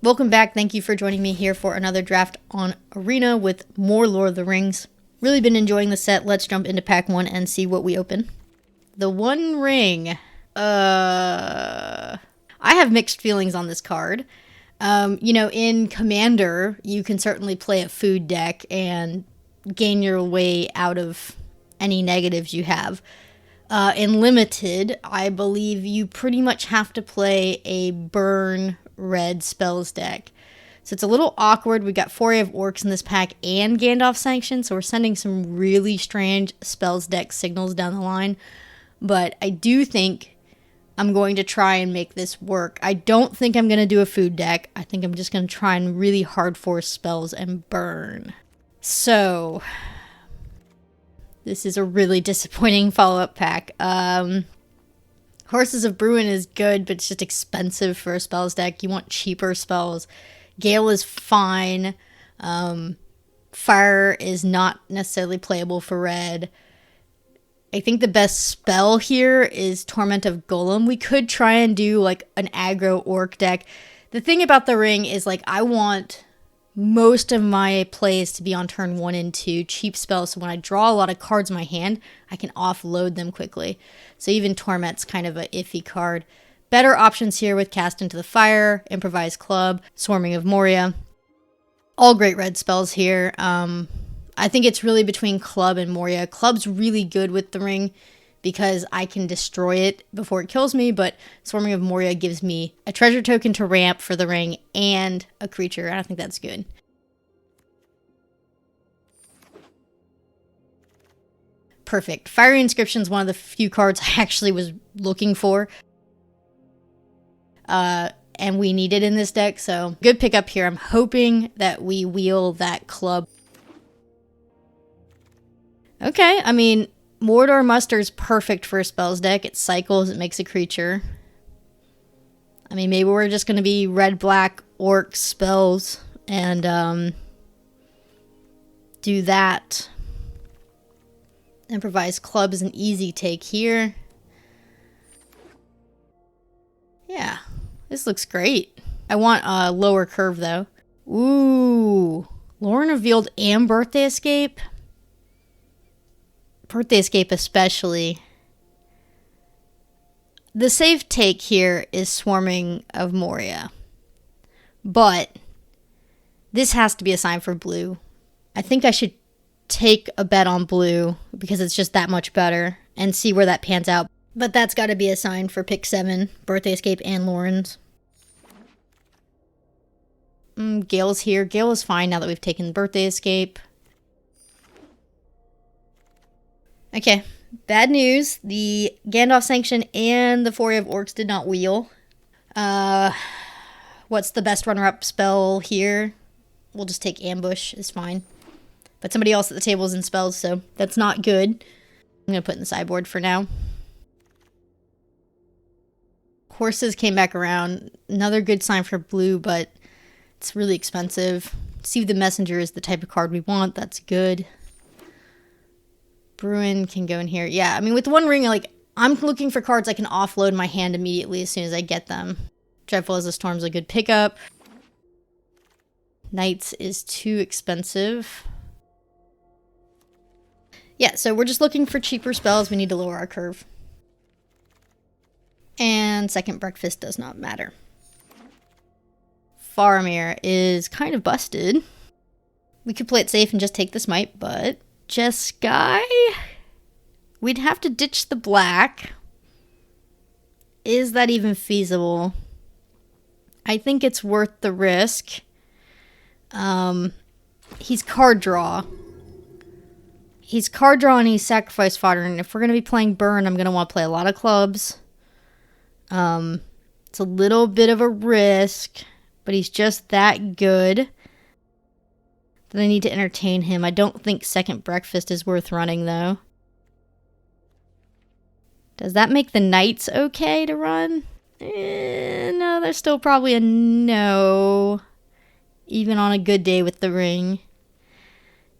Welcome back. Thank you for joining me here for another draft on Arena with more Lord of the Rings. Really been enjoying the set. Let's jump into pack 1 and see what we open. The One Ring. I have mixed feelings on this card. In Commander, you can certainly play a food deck and gain your way out of any negatives you have. In Limited, I believe you pretty much have to play a burn red spells deck. So it's a little awkward. We got Foray of Orcs in this pack and Gandalf Sanction, so we're sending some really strange spells deck signals down the line. But I do think I'm going to try and make this work. I don't think I'm going to do a food deck. I think I'm just going to try and really hard force spells and burn. So this is a really disappointing follow-up pack. Horses of Bruin is good, but it's just expensive for a spells deck. You want cheaper spells. Gale is fine. Fire is not necessarily playable for red. I think the best spell here is Torment of Golem. We could try and do like an aggro orc deck. The thing about the ring is like I want most of my plays to be on turn 1 and 2, cheap spells, so when I draw a lot of cards in my hand, I can offload them quickly. So even Torment's kind of an iffy card. Better options here with Cast into the Fire, Improvised Club, Swarming of Moria. All great red spells here. I think it's really between Club and Moria. Club's really good with the ring because I can destroy it before it kills me, but Swarming of Moria gives me a treasure token to ramp for the ring and a creature, and I think that's good. Perfect. Fiery Inscriptions, one of the few cards I actually was looking for. And we need it in this deck, so good pickup here. I'm hoping that we wheel that club. Okay, I mean, Mordor Muster is perfect for a spells deck. It cycles, it makes a creature. I mean, maybe we're just going to be red-black orc spells and do that. Improvised Club is an easy take here. Yeah, this looks great. I want a lower curve, though. Ooh, Lauren Revealed and Birthday Escape. Birthday Escape especially. The safe take here is Swarming of Moria. But this has to be a sign for blue. I think I should take a bet on blue because it's just that much better and see where that pans out. But that's got to be a sign for pick 7, Birthday Escape and Lauren's. Gale's here. Gale is fine now that we've taken Birthday Escape. Okay, bad news. The Gandalf Sanction and the Foray of Orcs did not wheel. What's the best runner-up spell here? We'll just take Ambush, it's fine. But somebody else at the table is in spells, so that's not good. I'm going to put it in the sideboard for now. Horses came back around. Another good sign for blue, but it's really expensive. See the Messenger is the type of card we want. That's good. Bruin can go in here. Yeah, I mean, with One Ring, like, I'm looking for cards I can offload my hand immediately as soon as I get them. Dreadful as a Storm's a good pickup. Knights is too expensive. Yeah, so we're just looking for cheaper spells. We need to lower our curve. And Second Breakfast does not matter. Faramir is kind of busted. We could play it safe and just take the smite, but Jeskai? We'd have to ditch the black. Is that even feasible? I think it's worth the risk. He's card draw. He's card draw and he's sacrifice fodder, and if we're going to be playing burn, I'm going to want to play a lot of clubs. It's a little bit of a risk, but he's just that good that I need to entertain him. I don't think Second Breakfast is worth running, though. Does that make the Knights okay to run? No, there's still probably a no. Even on a good day with the ring.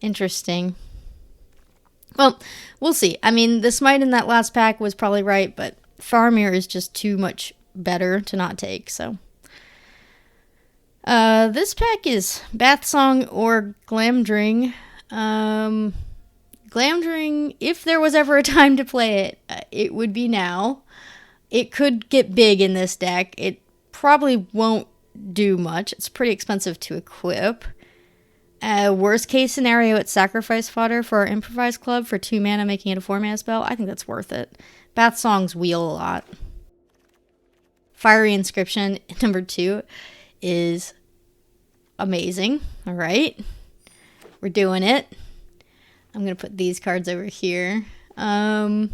Interesting. Well, we'll see. I mean, the smite in that last pack was probably right, but Faramir is just too much better to not take, so. This pack is Bath Song or Glamdring. Glamdring, if there was ever a time to play it, it would be now. It could get big in this deck. It probably won't do much. It's pretty expensive to equip. Worst case scenario, it's sacrifice fodder for our Improvised Club for 2 mana, making it a 4 mana spell. I think that's worth it. Bath Songs wheel a lot. Fiery Inscription, number 2, is amazing. All right. We're doing it. I'm going to put these cards over here as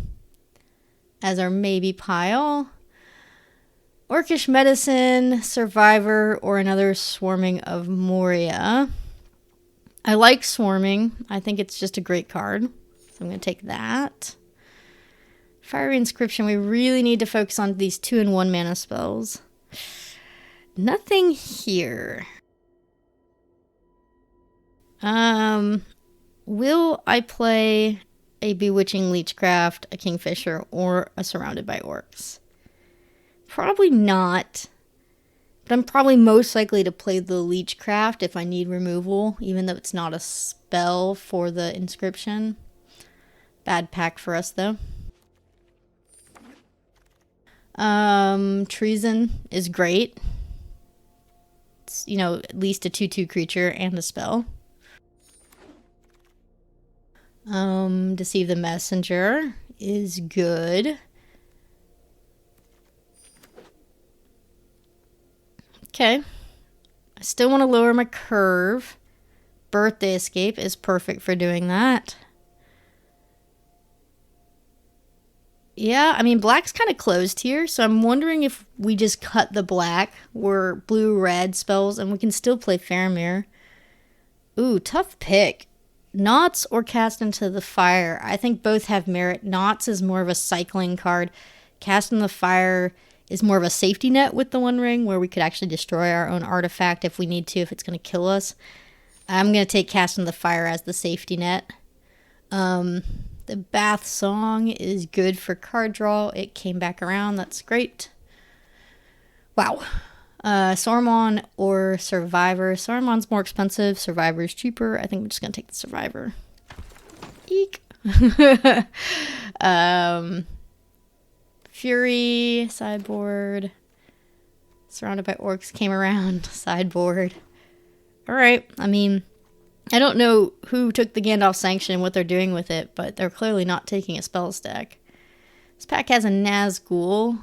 our maybe pile. Orcish Medicine, Survivor, or another Swarming of Moria. I like Swarming. I think it's just a great card. So I'm going to take that. Fiery Inscription, we really need to focus on these 2 and 1 mana spells. Nothing here. Will I play a Bewitching Leechcraft, a Kingfisher, or a Surrounded by Orcs? Probably not. But I'm probably most likely to play the Leechcraft if I need removal, even though it's not a spell for the Inscription. Bad pack for us, though. Treason is great. It's, you know, at least a 2/2 creature and a spell. Deceive the Messenger is good. Okay. I still want to lower my curve. Birthday Escape is perfect for doing that. Yeah, I mean, black's kind of closed here, so I'm wondering if we just cut the black or blue-red spells and we can still play Faramir. Ooh, tough pick. Knots or Cast into the Fire. I think both have merit. Knots is more of a cycling card. Cast into the Fire is more of a safety net with the One Ring, where we could actually destroy our own artifact if we need to, if it's going to kill us. I'm going to take Cast into the Fire as the safety net. The Bath Song is good for card draw. It came back around. That's great. Wow. Saruman or Survivor. Saruman's more expensive. Survivor's cheaper. I think we're just going to take the Survivor. Eek. Fury, sideboard. Surrounded by Orcs came around, sideboard. Alright, I mean, I don't know who took the Gandalf Sanction and what they're doing with it, but they're clearly not taking a spell stack. This pack has a Nazgul.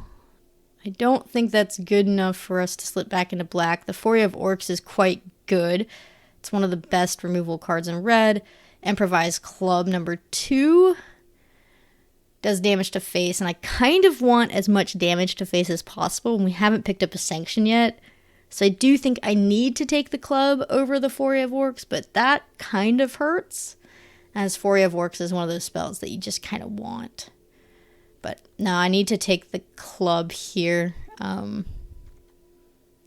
I don't think that's good enough for us to slip back into black. The Fury of Orcs is quite good. It's one of the best removal cards in red. Improvised Club number 2 does damage to face, and I kind of want as much damage to face as possible, and we haven't picked up a sanction yet. So I do think I need to take the club over the Fury of Orcs, but that kind of hurts, as Fury of Orcs is one of those spells that you just kind of want. But no, I need to take the club here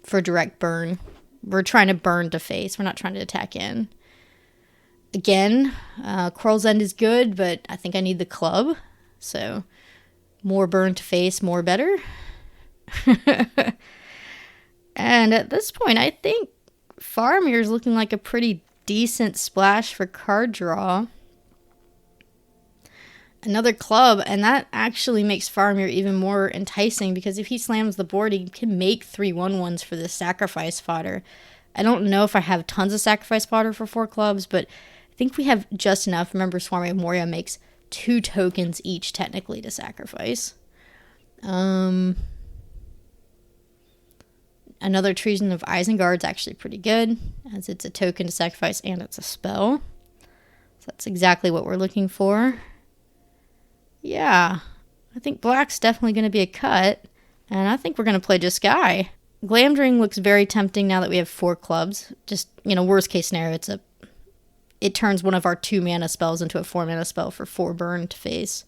for direct burn. We're trying to burn to face. We're not trying to attack in. Again, Quarrel's End is good, but I think I need the club. So more burn to face, more better. And at this point, I think Faramir is looking like a pretty decent splash for card draw. Another club, and that actually makes Faramir even more enticing, because if he slams the board, he can make 3/1/1s for this sacrifice fodder. I don't know if I have tons of sacrifice fodder for 4 clubs, but I think we have just enough. Remember, Swarming of Moria makes 2 tokens each technically to sacrifice. Another Treason of Isengard is actually pretty good, as it's a token to sacrifice and it's a spell. So that's exactly what we're looking for. Yeah, I think black's definitely going to be a cut, and I think we're going to play Jeskai. Glamdring looks very tempting now that we have 4 clubs. Just, you know, worst case scenario, it turns one of our 2 mana spells into a 4 mana spell for 4 burn to face.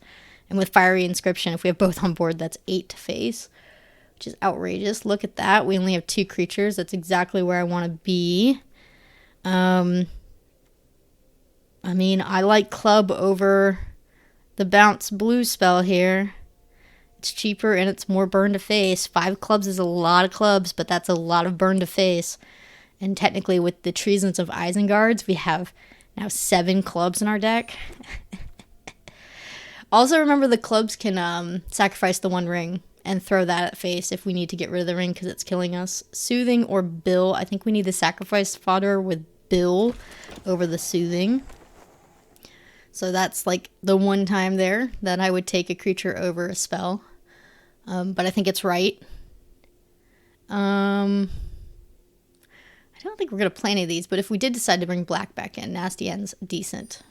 And with Fiery Inscription, if we have both on board, that's 8 to face, which is outrageous. Look at that. We only have 2 creatures. That's exactly where I want to be. I mean, I like club over the bounce blue spell here. It's cheaper and it's more burn to face. 5 clubs is a lot of clubs, but that's a lot of burn to face. And technically with the Treasons of Isenguards, we have now 7 clubs in our deck. Also remember the clubs can sacrifice the 1 ring and throw that at face if we need to get rid of the ring because it's killing us. Soothing or Bill. I think we need the sacrifice fodder with Bill over the Soothing. So that's like the one time there that I would take a creature over a spell. But I think it's right. I don't think we're going to play any of these, but if we did decide to bring black back in, Nasty End's decent.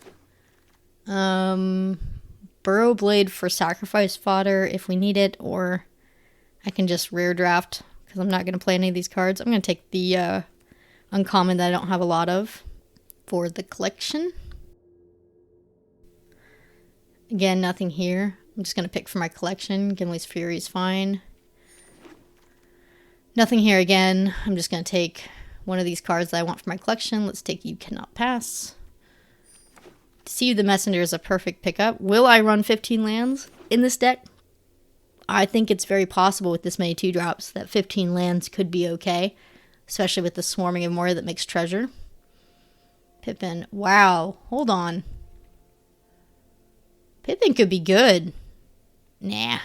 Burrow Blade for sacrifice fodder if we need it, or I can just rare draft because I'm not going to play any of these cards. I'm going to take the uncommon that I don't have a lot of for the collection. Again, nothing here. I'm just going to pick for my collection. Gimli's Fury is fine. Nothing here again. I'm just going to take one of these cards that I want for my collection. Let's take You Cannot Pass. Deceive the Messenger is a perfect pickup. Will I run 15 lands in this deck? I think it's very possible with this many 2-drops that 15 lands could be okay. Especially with the Swarming of Moria that makes treasure. Pippin. Wow. Hold on. Pippin could be good. Nah.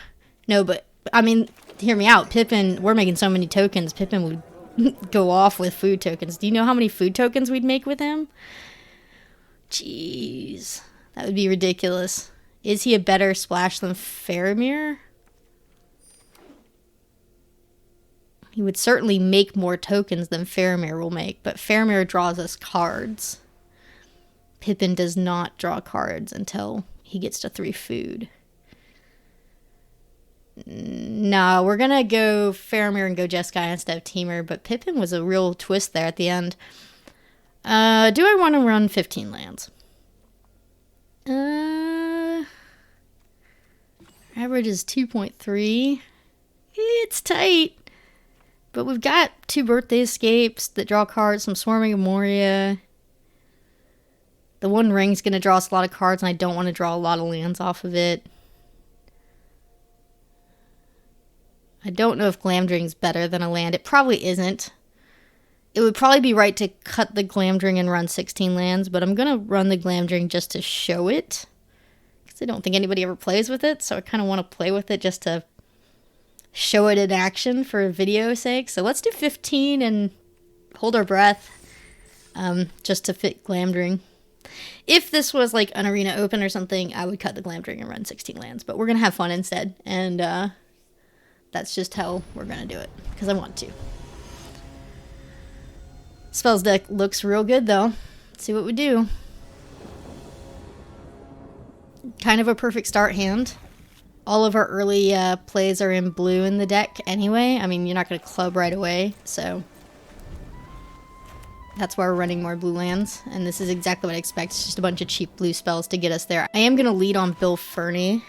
No, but, I mean, hear me out. Pippin, we're making so many tokens. Pippin would go off with food tokens. Do you know how many food tokens we'd make with him? Jeez. That would be ridiculous. Is he a better splash than Faramir? He would certainly make more tokens than Faramir will make, but Faramir draws us cards. Pippin does not draw cards until he gets to 3 food. No, we're going to go Faramir and go Jeskai instead of Temur, but Pippin was a real twist there at the end. Do I want to run 15 lands? Average is 2.3. It's tight. But we've got 2 Birthday Escapes that draw cards, some Swarming of Moria. The 1 ring's going to draw us a lot of cards, and I don't want to draw a lot of lands off of it. I don't know if Glamdring's better than a land. It probably isn't. It would probably be right to cut the Glamdring and run 16 lands, but I'm going to run the Glamdring just to show it. Because I don't think anybody ever plays with it, so I kind of want to play with it just to show it in action for video's sake. So let's do 15 and hold our breath just to fit Glamdring. If this was like an Arena Open or something, I would cut the Glamdring and run 16 lands. But we're going to have fun instead, and that's just how we're going to do it, because I want to. Spells deck looks real good, though. Let's see what we do. Kind of a perfect start hand. All of our early plays are in blue in the deck anyway. I mean, you're not going to club right away, so that's why we're running more blue lands. And this is exactly what I expect. It's just a bunch of cheap blue spells to get us there. I am going to lead on Bill Ferny.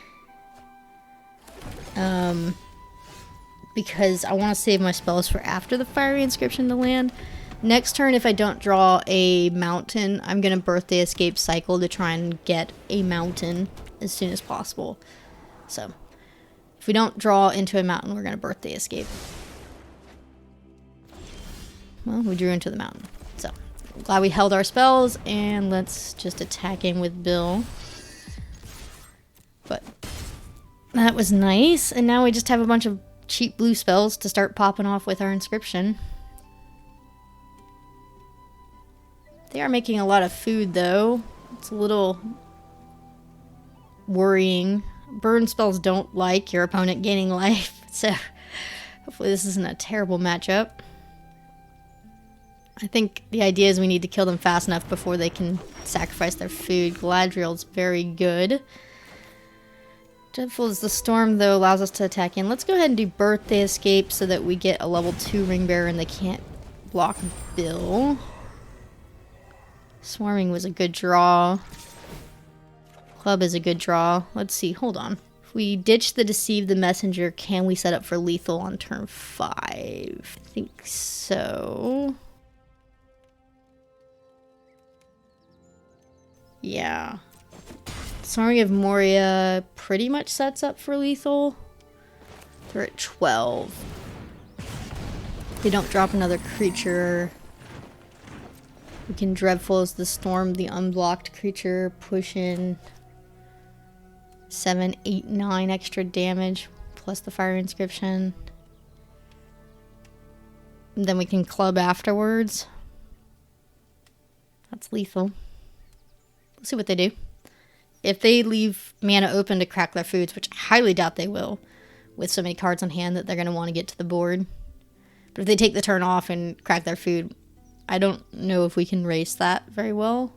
Because I want to save my spells for after the Fiery Inscription to land. Next turn, if I don't draw a mountain, I'm going to Birthday Escape cycle to try and get a mountain as soon as possible. So, if we don't draw into a mountain, we're going to Birthday Escape. Well, we drew into the mountain. So, glad we held our spells, and let's just attack him with Bill. But that was nice, and now we just have a bunch of cheap blue spells to start popping off with our Inscription. They are making a lot of food, though. It's a little worrying. Burn spells don't like your opponent gaining life, so hopefully this isn't a terrible matchup. I think the idea is we need to kill them fast enough before they can sacrifice their food. Galadriel's very good. Dreadful as the Storm, though, allows us to attack in. Let's go ahead and do Birthday Escape so that we get a level 2 Ring Bearer and they can't block Bill. Swarming was a good draw. Club is a good draw. Let's see, hold on. If we ditch the Deceive the Messenger, can we set up for lethal on turn 5? I think so. Yeah. Swarming of Moria pretty much sets up for lethal. They're at 12. They don't drop another creature. We can Dreadful as the Storm, the unblocked creature, push in 7, 8, 9 extra damage, plus the fire inscription. And then we can club afterwards. That's lethal. Let's see what they do. If they leave mana open to crack their foods, which I highly doubt they will, with so many cards on hand that they're going to want to get to the board. But if they take the turn off and crack their food, I don't know if we can race that very well.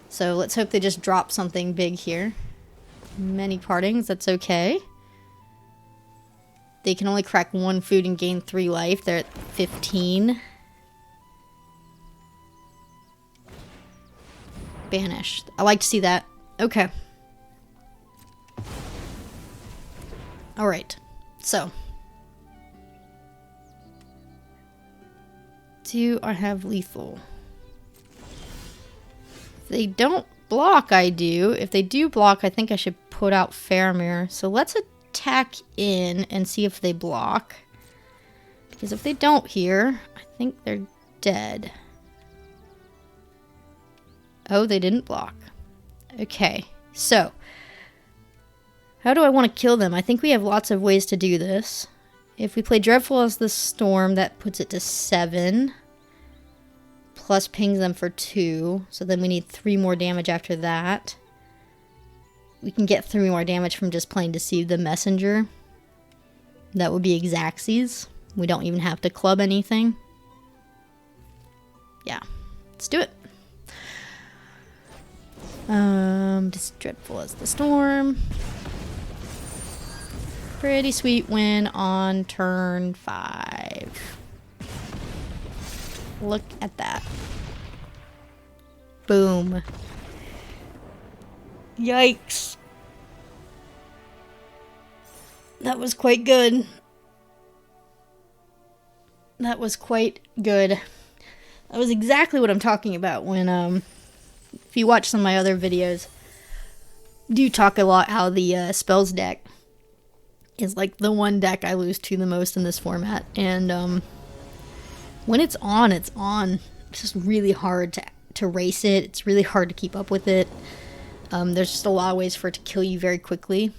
So let's hope they just drop something big here. Many partings, that's okay. They can only crack 1 food and gain 3 life. They're at 15. Banished. I like to see that. Okay. Alright. So. Do I have lethal? If they don't block, I do. If they do block, I think I should put out Faramir. So let's attack in and see if they block. Because if they don't here, I think they're dead. Oh, they didn't block. Okay, so how do I want to kill them? I think we have lots of ways to do this. If we play Dreadful as the Storm, that puts it to 7. Plus pings them for 2. So then we need 3 more damage after that. We can get 3 more damage from just playing Deceive the Messenger. That would be Xaxes. We don't even have to club anything. Yeah, let's do it. Just Dreadful as the Storm. Pretty sweet win on turn 5. Look at that. Boom. Yikes. That was quite good. That was quite good. That was exactly what I'm talking about when, if you watch some of my other videos, I do talk a lot how the spells deck is like the one deck I lose to the most in this format. And when it's on, it's on. It's just really hard to race it. It's really hard to keep up with it. There's just a lot of ways for it to kill you very quickly.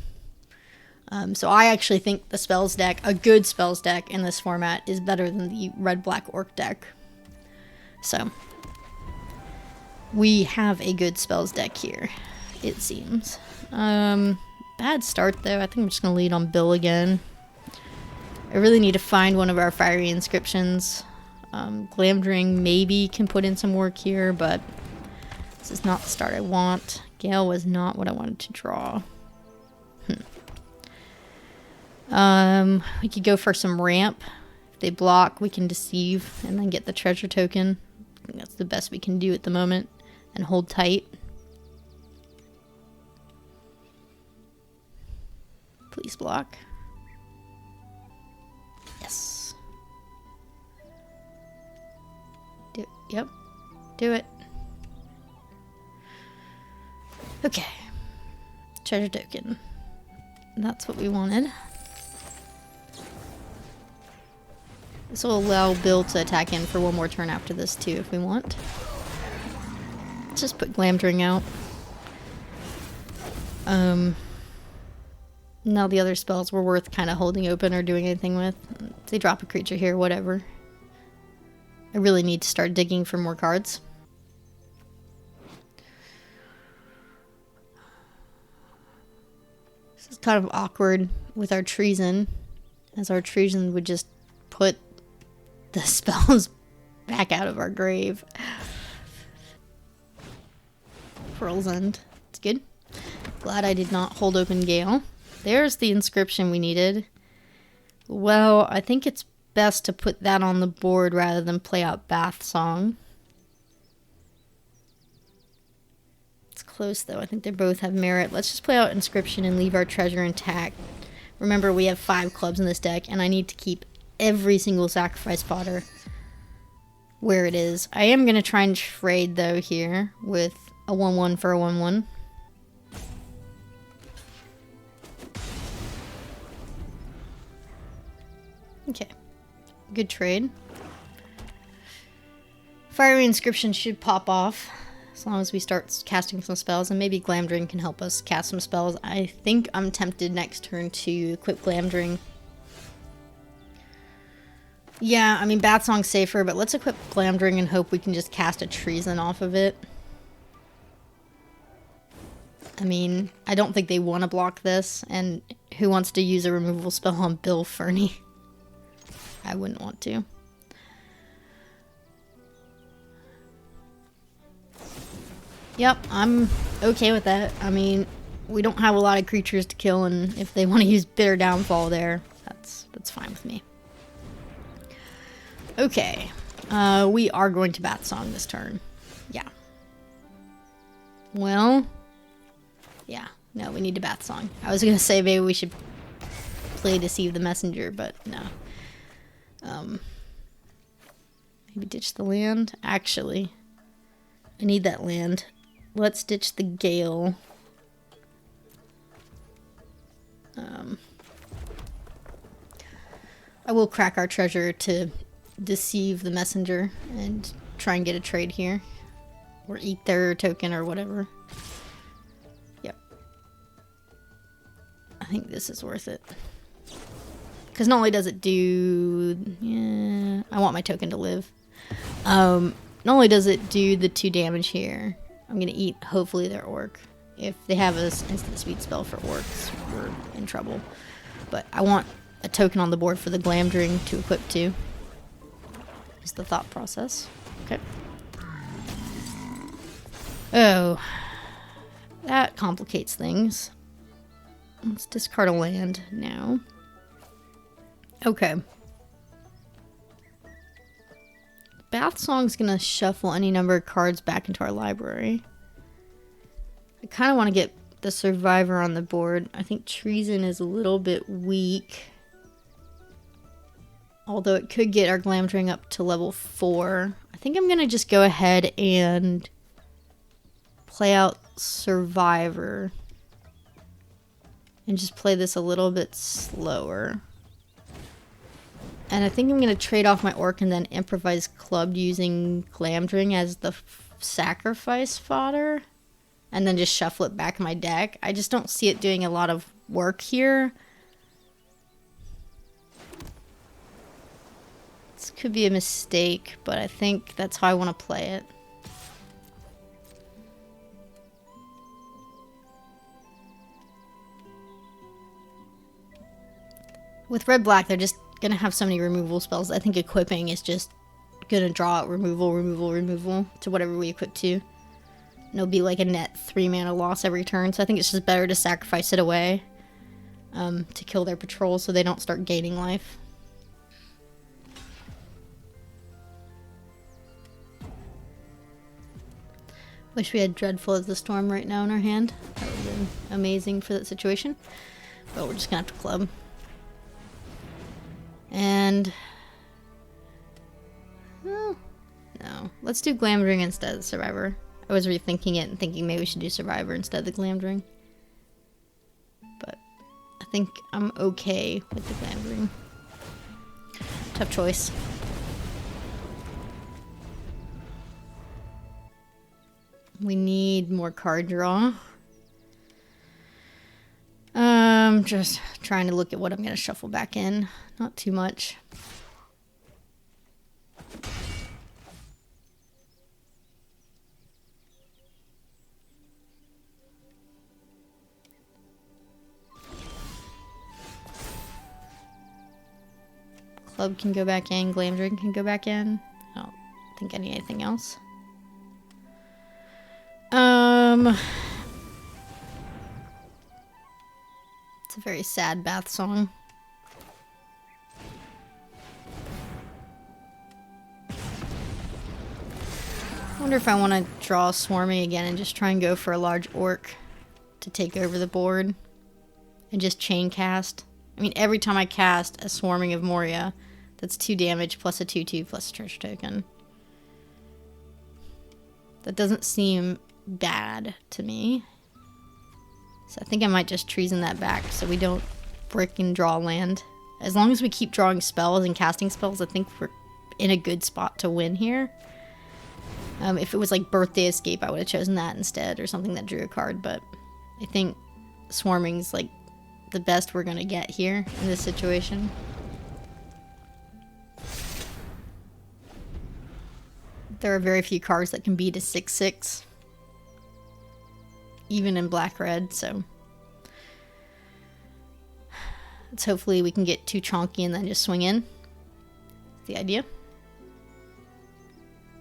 So I actually think the spells deck, a good spells deck in this format, is better than the red-black orc deck. So we have a good spells deck here, it seems. Bad start though. I think I'm just going to lead on Bill again. I really need to find one of our fiery inscriptions. Glamdring maybe can put in some work here, but this is not the start I want. Gale was not what I wanted to draw. We could go for some ramp. If they block, we can deceive and then get the treasure token. I think that's the best we can do at the moment. And hold tight. Please block. Yes. Do it. Yep. Do it. Okay. Treasure token. That's what we wanted. This will allow Bill to attack in for one more turn after this too if we want. Let's just put Glamdring out. Now the other spells were worth kind of holding open or doing anything with. If they drop a creature here, whatever. I really need to start digging for more cards. This is kind of awkward with our treason, as our treason would just put the spells back out of our grave. Pearl's End. It's good. Glad I did not hold open Gale. There's the inscription we needed. Well, I think it's best to put that on the board rather than play out Bath Song. It's close though. I think they both have merit. Let's just play out Inscription and leave our treasure intact. Remember, we have 5 clubs in this deck, and I need to keep every single sacrifice fodder where it is. I am going to try and trade though here with a 1-1 for a 1-1. Okay, good trade. Fiery Inscription should pop off as long as we start casting some spells, and maybe Glamdring can help us cast some spells. I think I'm tempted next turn to equip Glamdring. Yeah, I mean, Bath Song's safer, but let's equip Glamdring and hope we can just cast a Treason off of it. I mean, I don't think they want to block this, and who wants to use a removal spell on Bill Fernie? I wouldn't want to. Yep, I'm okay with that. I mean, we don't have a lot of creatures to kill, and if they want to use Bitter Downfall there, that's fine with me. Okay, we are going to Bath Song this turn. Yeah. Well, yeah, no, we need to Bath Song. I was gonna say maybe we should play Deceive the Messenger, but no. Maybe ditch the land. Actually, I need that land. Let's ditch the Gale. I will crack our treasure to deceive the messenger and try and get a trade here. Or eat their token or whatever. Yep. I think this is worth it. Because not only does it do... Yeah, I want my token to live. Not only does it do the 2 damage here, I'm going to eat, hopefully, their orc. If they have an instant speed spell for orcs, we're in trouble. But I want a token on the board for the Glamdring to equip to. Is the thought process. Okay. Oh. That complicates things. Let's discard a land now. Okay. Bath Song's gonna shuffle any number of cards back into our library. I kind of want to get the Survivor on the board. I think Treason is a little bit weak. Although it could get our Glamdring up to level 4. I think I'm gonna just go ahead and play out Survivor. And just play this a little bit slower. And I think I'm going to trade off my Orc and then Improvised Club using Glamdring as the sacrifice fodder. And then just shuffle it back in my deck. I just don't see it doing a lot of work here. This could be a mistake, but I think that's how I want to play it. With red-black, they're just gonna have so many removal spells. I think equipping is just gonna draw out removal, removal, removal to whatever we equip to. And it'll be like a net 3 mana loss every turn, so I think it's just better to sacrifice it away to kill their patrol so they don't start gaining life. Wish we had Dreadful as the Storm right now in our hand. That would have been amazing for that situation. But we're just gonna have to club. And... well, no. Let's do Glamdring instead of Survivor. I was rethinking it and thinking maybe we should do Survivor instead of the Glamdring. But I think I'm okay with the Glamdring. Tough choice. We need more card draw. Just trying to look at what I'm going to shuffle back in. Not too much. Club can go back in. Glamdring can go back in. I don't think I need anything else. It's a very sad bath song. I wonder if I want to draw Swarming again and just try and go for a large orc to take over the board and just chain cast. I mean, every time I cast a Swarming of Moria, that's 2 damage plus a 2/2 plus a treasure token. That doesn't seem bad to me. So I think I might just treason that back so we don't frickin' draw land. As long as we keep drawing spells and casting spells, I think we're in a good spot to win here. If it was like Birthday Escape, I would have chosen that instead, or something that drew a card, but I think Swarming's like the best we're gonna get here in this situation. There are very few cards that can beat a 6/6, even in black-red, so let's hopefully we can get too chonky and then just swing in. That's the idea.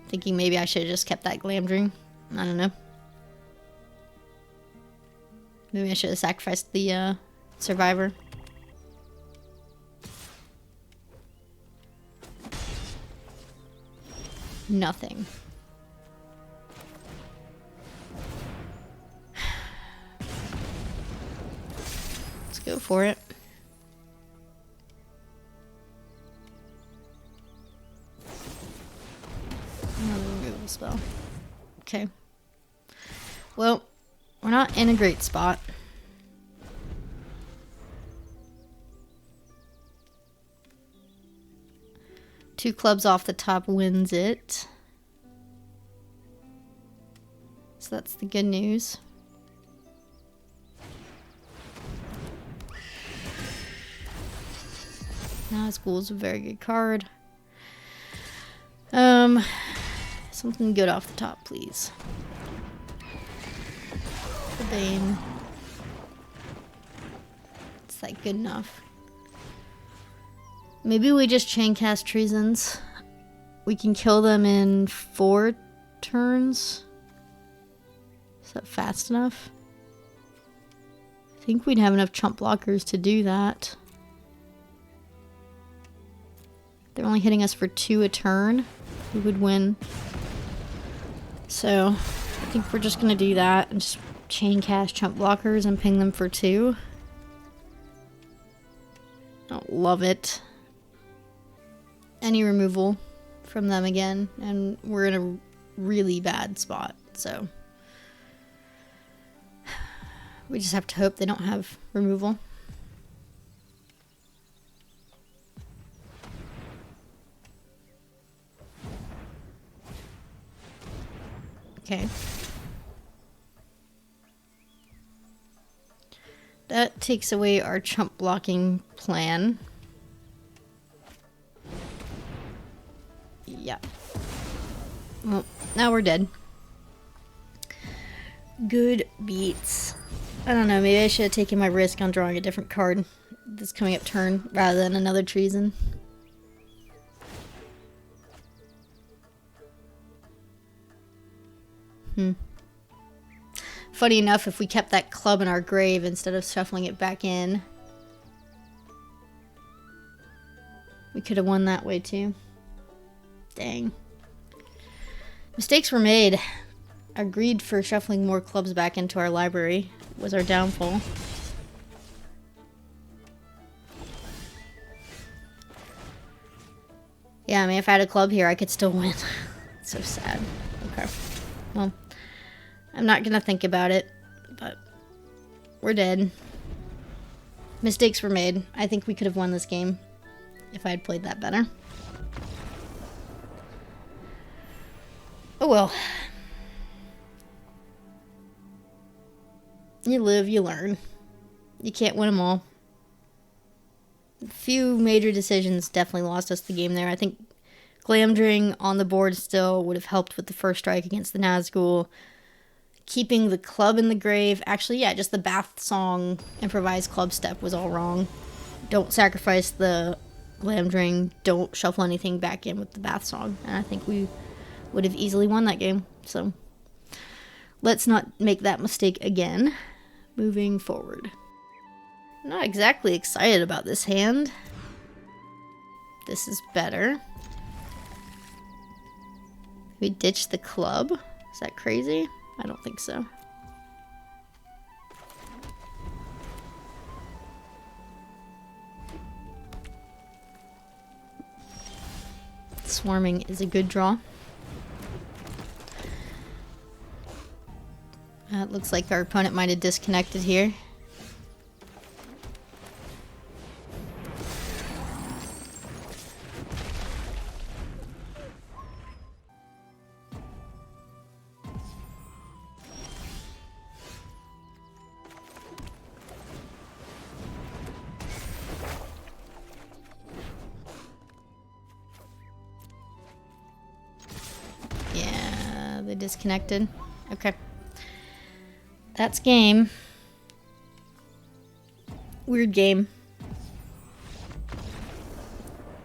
Thinking maybe I should have just kept that Glamdring. I don't know. Maybe I should have sacrificed the Survivor. Nothing. Let's go for it. Another removal spell. Okay. Well, we're not in a great spot. Two clubs off the top wins it. So that's the good news. Nazgul's a very good card. Something good off the top, please. The Bane. Is that good enough? Maybe we just chain cast Treasons. We can kill them in 4 turns. Is that fast enough? I think we'd have enough chump blockers to do that. They're only hitting us for 2 a turn. We would win. So, I think we're just gonna do that and just chain cast chump blockers and ping them for 2. Don't love it. Any removal from them again, and we're in a really bad spot, so we just have to hope they don't have removal. Okay. That takes away our chump blocking plan. Yeah. Well, now we're dead. Good beats. I don't know, maybe I should have taken my risk on drawing a different card this coming up turn rather than another Treason. Funny enough, if we kept that club in our grave instead of shuffling it back in, we could have won that way too. Dang. Mistakes were made. Our greed for shuffling more clubs back into our library was our downfall. Yeah, I mean, if I had a club here, I could still win. So sad. Okay. Well, I'm not gonna think about it, but we're dead. Mistakes were made. I think we could have won this game if I had played that better. Oh well. You live, you learn. You can't win them all. A few major decisions definitely lost us the game there. I think Glamdring on the board still would have helped with the first strike against the Nazgul. Keeping the club in the grave. Actually, yeah, just the Bath Song Improvised Club step was all wrong. Don't sacrifice the Glamdring. Don't shuffle anything back in with the Bath Song. And I think we would have easily won that game. So let's not make that mistake again. Moving forward. I'm not exactly excited about this hand. This is better. We ditch the club. Is that crazy? I don't think so. Swarming is a good draw. It looks like our opponent might have disconnected here. disconnected. Okay. That's game. Weird game.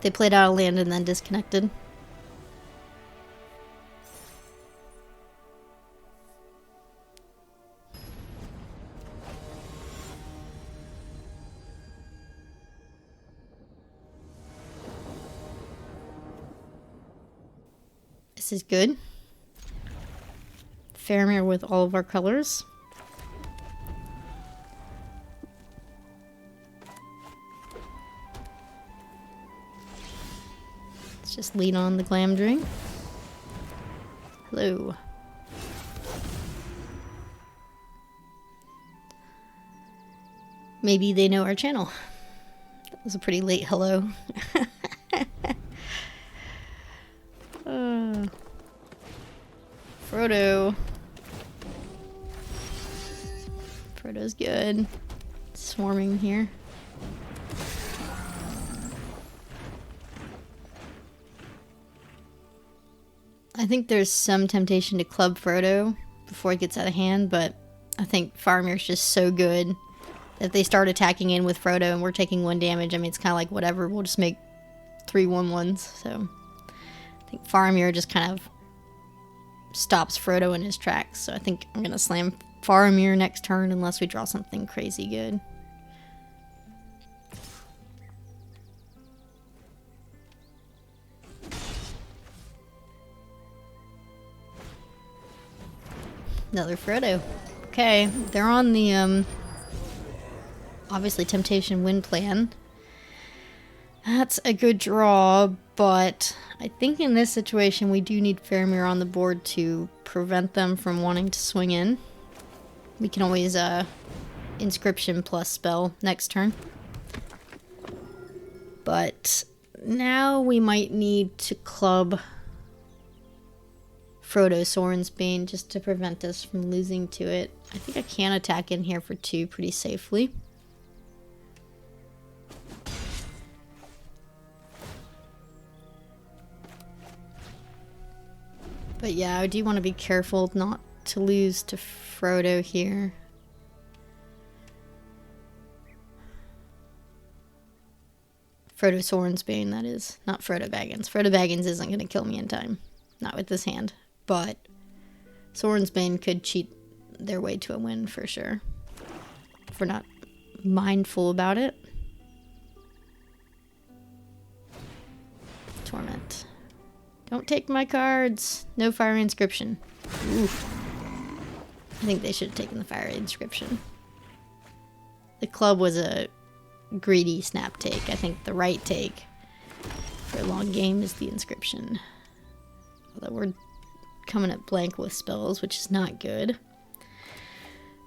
They played out of land and then disconnected. This is good. Faramir with all of our colors. Let's just lean on the Glamdring. Hello. Maybe they know our channel. That was a pretty late hello. Frodo. Frodo's good. It's swarming here. I think there's some temptation to club Frodo before it gets out of hand, but I think Faramir's just so good that if they start attacking in with Frodo and we're taking 1 damage, I mean, it's kind of like whatever. We'll just make 3 1/1s. So I think Faramir just kind of stops Frodo in his tracks. So I think I'm going to slam Faramir next turn unless we draw something crazy good. Another Frodo. Okay, they're on the, obviously Temptation win plan. That's a good draw, but I think in this situation we do need Faramir on the board to prevent them from wanting to swing in. We can always, Inscription plus spell next turn. But now we might need to club Frodo Sorensbane just to prevent us from losing to it. I think I can attack in here for 2 pretty safely. But yeah, I do want to be careful not to lose to Frodo here. Frodo Sorensbane, that is. Not Frodo Baggins. Frodo Baggins isn't going to kill me in time. Not with this hand. But Sorensbane could cheat their way to a win for sure. If we're not mindful about it. Torment. Don't take my cards. No fire inscription. Oof. I think they should have taken the fire inscription. The club was a greedy snap take. I think the right take for a long game is the inscription. Although we're coming up blank with spells, which is not good.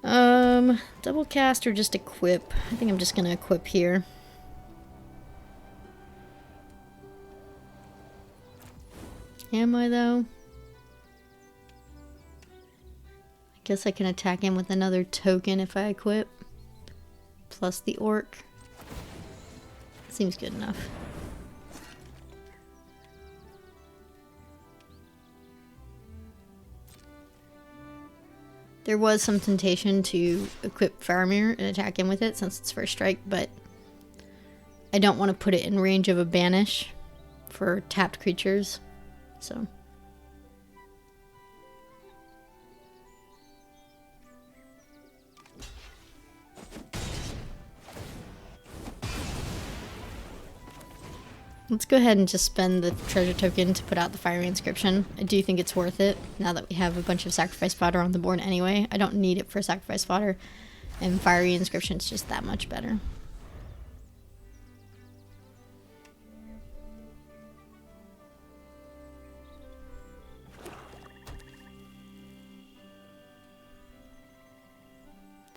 Double cast or just equip? I think I'm just gonna equip here. Am I though? I guess I can attack him with another token if I equip. Plus the orc. Seems good enough. There was some temptation to equip Faramir and attack him with it since it's first strike, but I don't want to put it in range of a banish for tapped creatures, so. Let's go ahead and just spend the treasure token to put out the fiery inscription. I do think it's worth it now that we have a bunch of sacrifice fodder on the board anyway. I don't need it for sacrifice fodder, and fiery inscription is just that much better.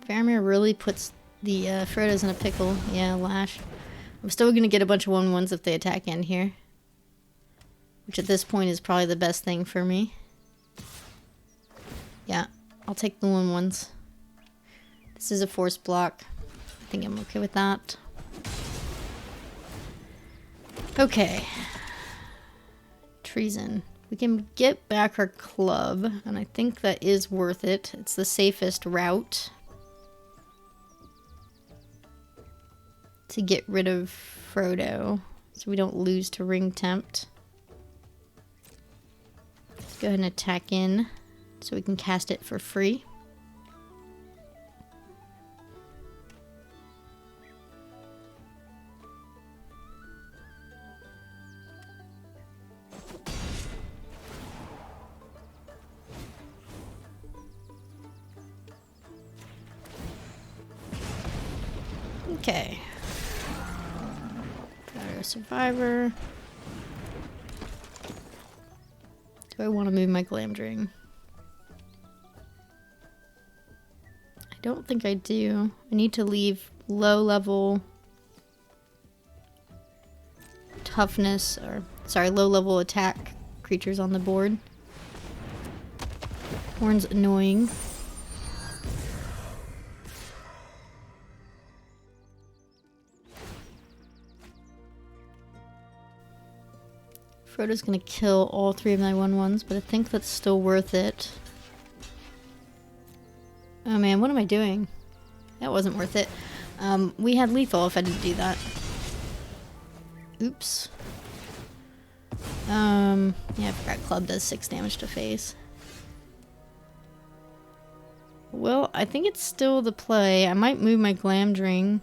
Faramir really puts the Frodos in a pickle. Yeah, Lash. I'm still going to get a bunch of 1/1s if they attack in here. Which at this point is probably the best thing for me. Yeah, I'll take the 1/1s. This is a force block. I think I'm okay with that. Okay. Treason. We can get back our club, and I think that is worth it. It's the safest route to get rid of Frodo, so we don't lose to ring tempt. Let's go ahead and attack in so we can cast it for free. Okay. Got our survivor. Do I want to move my Glamdring? I don't think I do. I need to leave low level toughness, or sorry, low level attack creatures on the board. Horn's annoying. Frodo's gonna kill all 3 of my 1/1s, but I think that's still worth it. Oh man, what am I doing? That wasn't worth it. We had lethal if I didn't do that. Oops. Yeah, I forgot club does 6 damage to face. Well, I think it's still the play. I might move my Glamdring.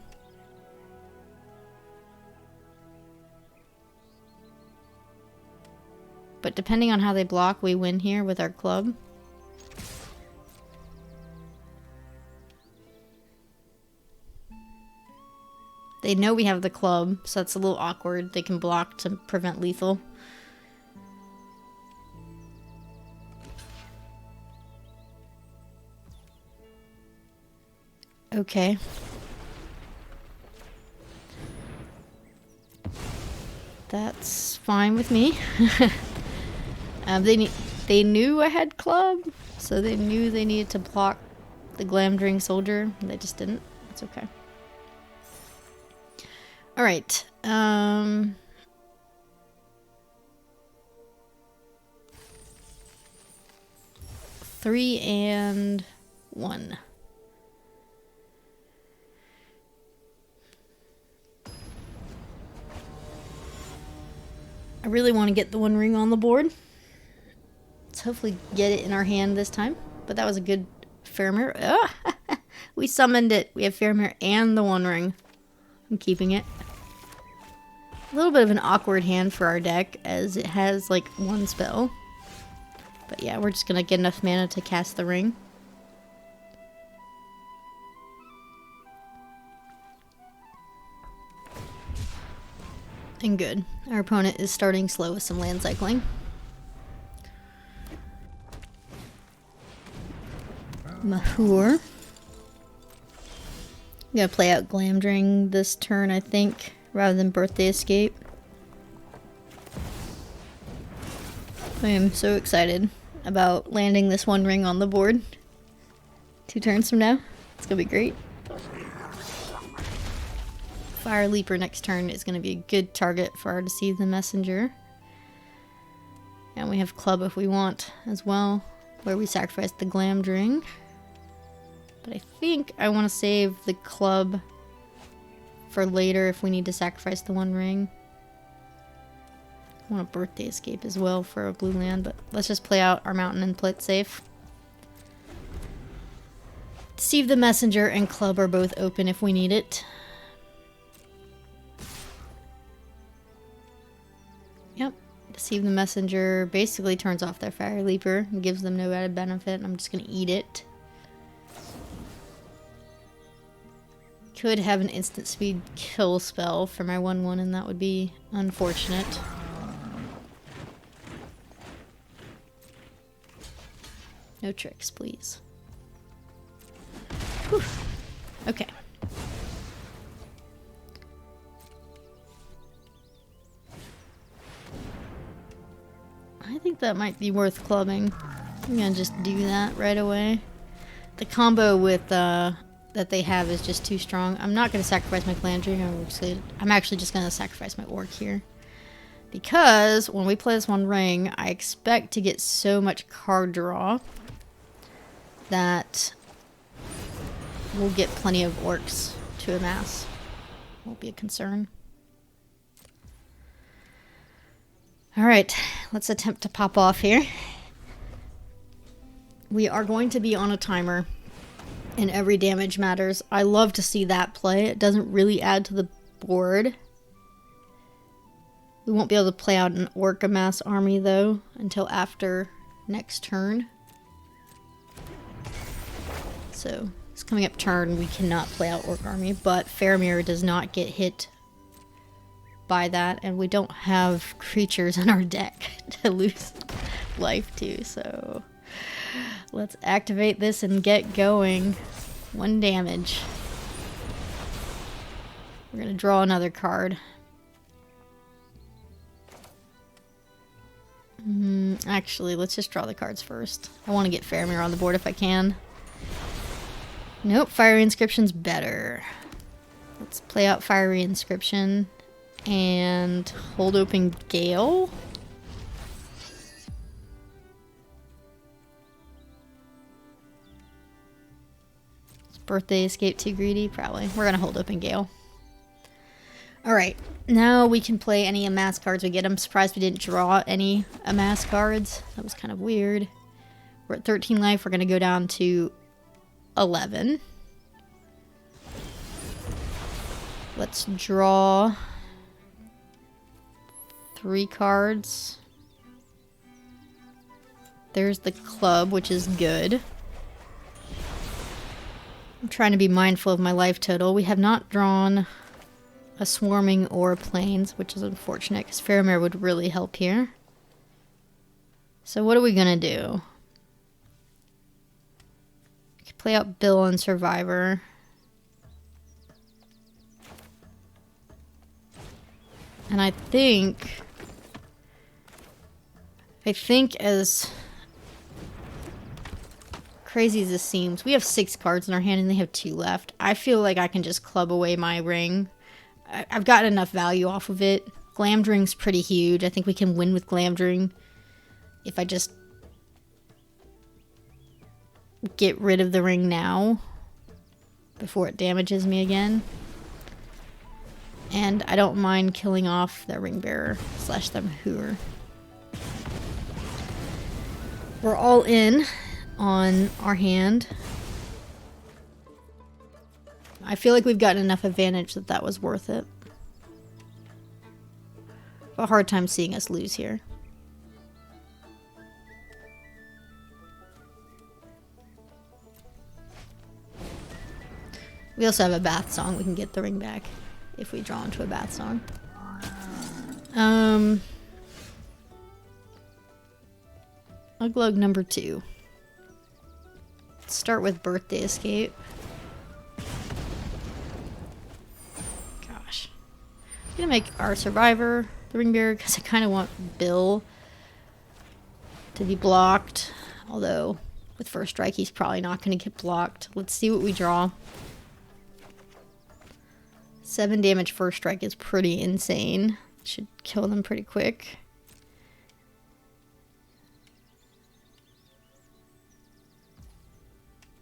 But depending on how they block, we win here with our club. They know we have the club, so that's a little awkward. They can block to prevent lethal. Okay. That's fine with me. They knew I had club, so they knew they needed to block the Glamdring soldier. They just didn't. It's okay. All right. 3 and 1. I really want to get the 1 ring on the board. Let's hopefully get it in our hand this time. But that was a good Faramir. Oh, we summoned it. We have Faramir and the 1 ring. I'm keeping it. A little bit of an awkward hand for our deck, as it has like 1 spell. But yeah, we're just going to get enough mana to cast the ring. And good. Our opponent is starting slow with some land cycling. Mahur. I'm gonna play out Glamdring this turn, I think, rather than Birthday Escape. I am so excited about landing this 1 ring on the board. 2 turns from now. It's gonna be great. Fire Leaper next turn is going to be a good target for our Deceive the Messenger. And we have Club if we want as well, where we sacrifice the Glamdring. But I think I want to save the Club for later if we need to sacrifice the 1 ring. I want a Birthday Escape as well for a blue land, but let's just play out our mountain and play it safe. Deceive the Messenger and Club are both open if we need it. Yep, Deceive the Messenger basically turns off their Fire Leaper and gives them no added benefit. I'm just going to eat it. Could have an instant speed kill spell for my 1/1 and that would be unfortunate. No tricks, please. Whew. Okay. I think that might be worth clubbing. I'm gonna just do that right away. The combo with that they have is just too strong. I'm not gonna sacrifice my Glamdring. I'm actually just gonna sacrifice my Orc here. Because when we play this one ring, I expect to get so much card draw that we'll get plenty of orcs to amass. Won't be a concern. Alright, let's attempt to pop off here. We are going to be on a timer, and every damage matters. I love to see that play. It doesn't really add to the board. We won't be able to play out an orc amass army, though, until after next turn. So, it's coming up turn. We cannot play out orc army, but Faramir does not get hit by that, and we don't have creatures in our deck to lose life to, so let's activate this and get going. 1 damage. We're gonna draw another card. Actually, let's just draw the cards first. I want to get Faramir on the board if I can. Nope, Fiery Inscription's better. Let's play out Fiery Inscription and hold open Gale. Is Birthday Escape too greedy? Probably. We're gonna hold open Gale. Alright, now we can play any amass cards we get. I'm surprised we didn't draw any amass cards. That was kind of weird. We're at 13 life. We're gonna go down to 11. Let's draw 3 cards. There's the club, which is good. I'm trying to be mindful of my life total. We have not drawn a swarming or plains, which is unfortunate because Faramir would really help here. So what are we gonna do? We could play out Bill and Survivor. And I think as crazy as this seems, we have 6 cards in our hand and they have 2 left. I feel like I can just club away my ring. I've got enough value off of it. Glamdring's pretty huge. I think we can win with Glamdring if I just get rid of the ring now before it damages me again. And I don't mind killing off the ring bearer / the Mahur. We're all in on our hand. I feel like we've gotten enough advantage that that was worth it. I have a hard time seeing us lose here. We also have a bath song. We can get the ring back if we draw into a bath song. Uglug number 2. Let's start with Birthday Escape. Gosh. I'm gonna make our Survivor the ring bearer because I kind of want Bill to be blocked. Although, with First Strike, he's probably not going to get blocked. Let's see what we draw. 7 damage First Strike is pretty insane. Should kill them pretty quick.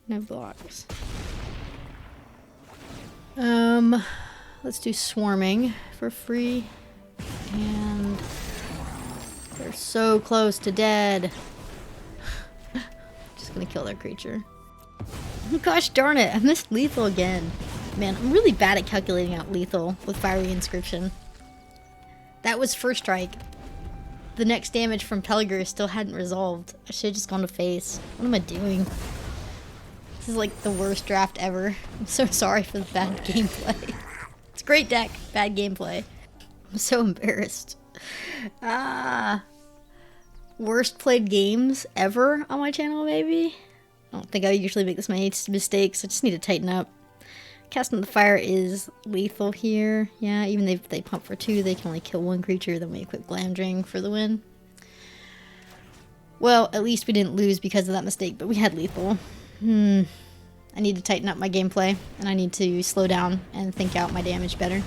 No blocks. Let's do Swarming for free. And they're so close to dead. Just gonna kill their creature. Oh, gosh darn it, I missed lethal again. Man, I'm really bad at calculating out lethal with Fiery Inscription. That was First Strike. The next damage from Pelagir still hadn't resolved. I should have just gone to face. What am I doing? This is like the worst draft ever. I'm so sorry for the bad gameplay. It's a great deck, bad gameplay. I'm so embarrassed. Worst played games ever on my channel, maybe? I don't think I usually make this many mistakes. I just need to tighten up. Casting the Fire is lethal here. Yeah, even if they pump for 2, they can only kill 1 creature. Then we equip Glamdring for the win. Well, at least we didn't lose because of that mistake, but we had lethal. I need to tighten up my gameplay, and I need to slow down and think out my damage better.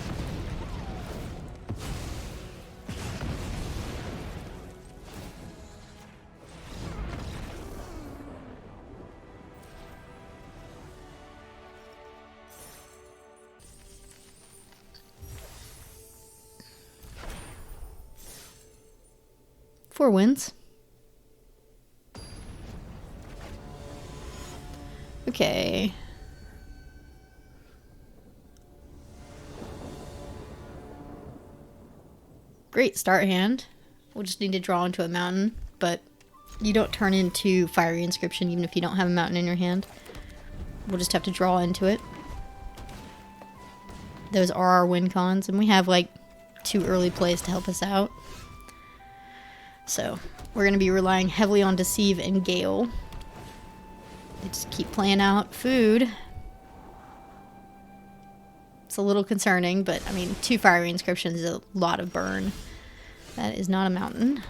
4 wins. Okay. Great start hand. We'll just need to draw into a mountain, but you don't turn into Fiery Inscription even if you don't have a mountain in your hand. We'll just have to draw into it. Those are our win cons, and we have like 2 early plays to help us out. So we're going to be relying heavily on Deceive and Gale. They just keep playing out food. It's a little concerning, but I mean, 2 Fiery Inscriptions is a lot of burn. That is not a mountain.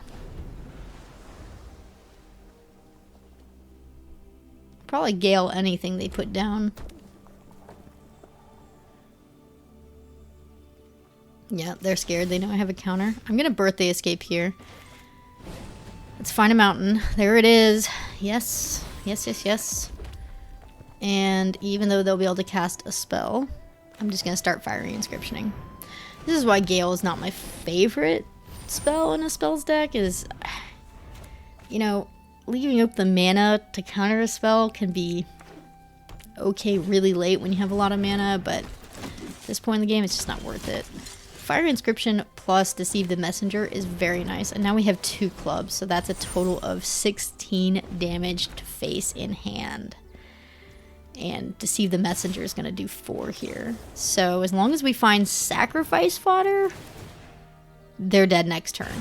Probably Gale anything they put down. Yeah, they're scared. They know I have a counter. I'm gonna Birthday Escape here. Let's find a mountain. There it is. Yes. Yes, yes, yes. And even though they'll be able to cast a spell, I'm just going to start Fiery Inscriptioning. This is why Gale is not my favorite spell in a spells deck, is, you know, leaving up the mana to counter a spell can be okay really late when you have a lot of mana, but at this point in the game, it's just not worth it. Fiery Inscription plus Deceive the Messenger is very nice, and now we have 2 clubs, so that's a total of 16 damage to face in hand. And Deceive the Messenger is going to do 4 here. So as long as we find Sacrifice Fodder, they're dead next turn.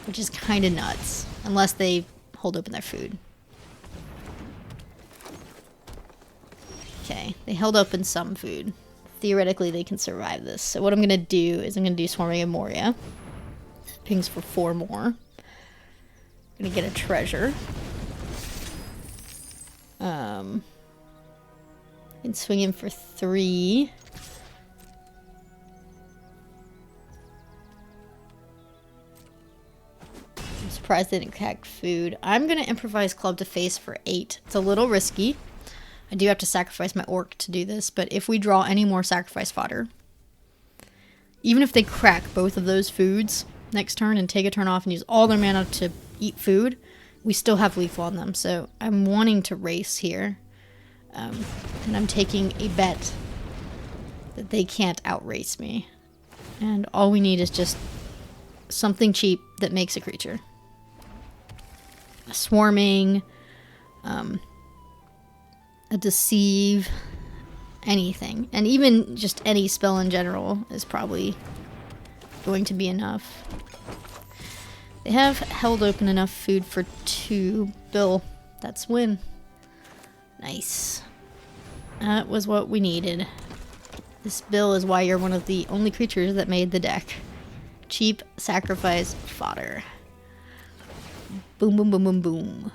Which is kind of nuts, unless they hold open their food. Okay, they held open some food. Theoretically, they can survive this. So what I'm going to do is I'm going to do Swarming of Moria. Pings for 4 more. I'm going to get a treasure. And swing in for 3. I'm surprised they didn't crack food. I'm going to Improvise Club to face for 8. It's a little risky. I do have to sacrifice my orc to do this, but if we draw any more sacrifice fodder, even if they crack both of those foods next turn and take a turn off and use all their mana to eat food, we still have lethal on them. So I'm wanting to race here, and I'm taking a bet that they can't outrace me. And all we need is just something cheap that makes a creature. A swarming, a deceive, anything. And even just any spell in general is probably going to be enough. They have held open enough food for 2. Bill, that's win. Nice. That was what we needed. This Bill is why you're one of the only creatures that made the deck. Cheap sacrifice fodder. Boom, boom, boom, boom, boom.